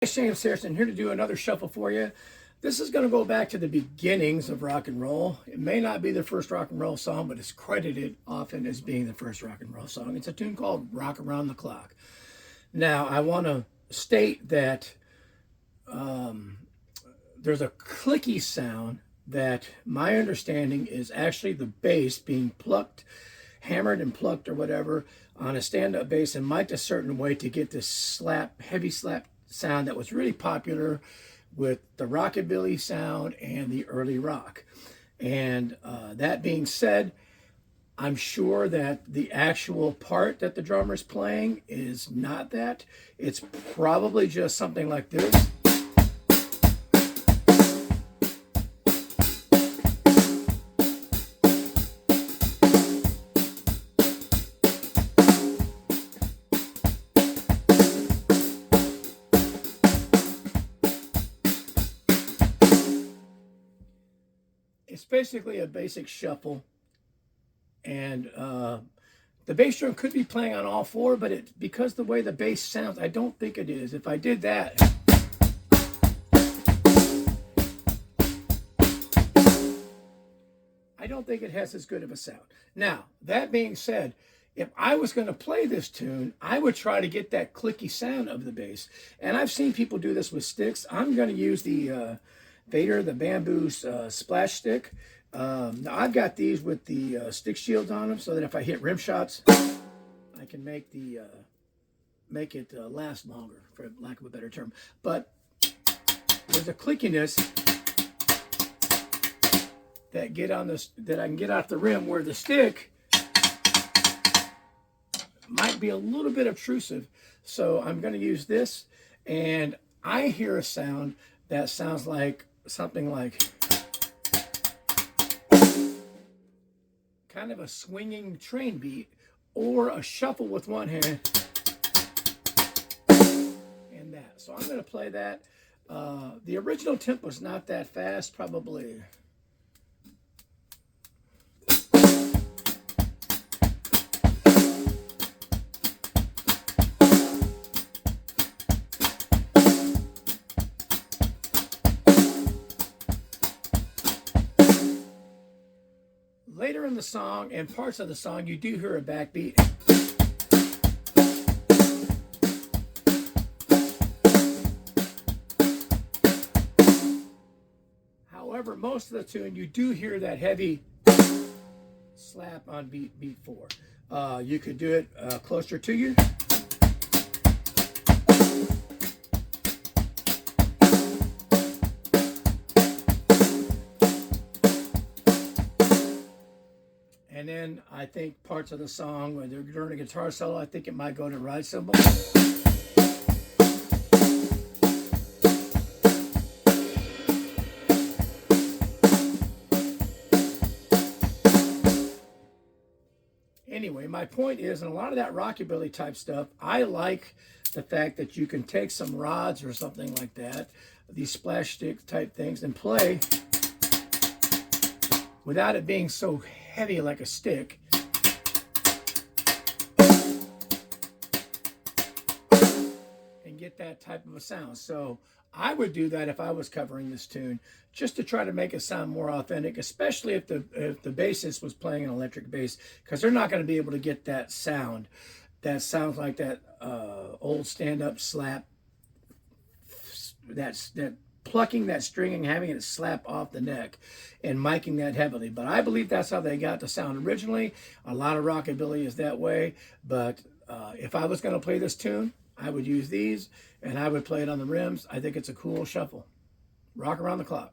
Shane Saracen here to do another shuffle for you. This is going to go back to the beginnings of rock and roll. It may not be the first rock and roll song, but it's credited often as being the first rock and roll song. It's a tune called Rock Around the Clock. Now, I want to state that there's a clicky sound that my understanding is actually the bass being plucked, hammered and plucked or whatever on a stand-up bass and mic'd a certain way to get this slap, heavy slap sound that was really popular with the rockabilly sound and the early rock. And that being said, I'm sure that the actual part that the drummer's playing is not that. It's probably just something like this. It's basically a basic shuffle, and the bass drum could be playing on all four, but because the way the bass sounds, I don't think it is. If I did that, I don't think it has as good of a sound. Now, that being said, if I was going to play this tune, I would try to get that clicky sound of the bass. And I've seen people do this with sticks. I'm going to use the Vader, the bamboo splash stick. Now I've got these with the stick shields on them, so that if I hit rim shots, I can make it last longer, for lack of a better term. But there's a clickiness that I can get off the rim, where the stick might be a little bit obtrusive. So I'm going to use this, and I hear a sound that sounds like something like kind of a swinging train beat, or a shuffle with one hand and that. So I'm going to play that. The original tempo is not that fast, probably. Later in the song and parts of the song, you do hear a backbeat. However, most of the tune, you do hear that heavy slap on beat 4. You could do it closer to you. And then I think parts of the song where they're doing a guitar solo, I think it might go to ride cymbal. Anyway, my point is, in a lot of that rockabilly type stuff, I like the fact that you can take some rods or something like that, these splash stick type things, and play without it being so heavy like a stick, and get that type of a sound. So I would do that if I was covering this tune, just to try to make it sound more authentic, especially if the bassist was playing an electric bass, because they're not going to be able to get that sound that sounds like that old stand-up slap, that plucking that string and having it slap off the neck and miking that heavily. But I believe that's how they got the sound originally. A lot of rockabilly is that way. But if I was going to play this tune, I would use these, and I would play it on the rims. I think it's a cool shuffle. Rock around the clock.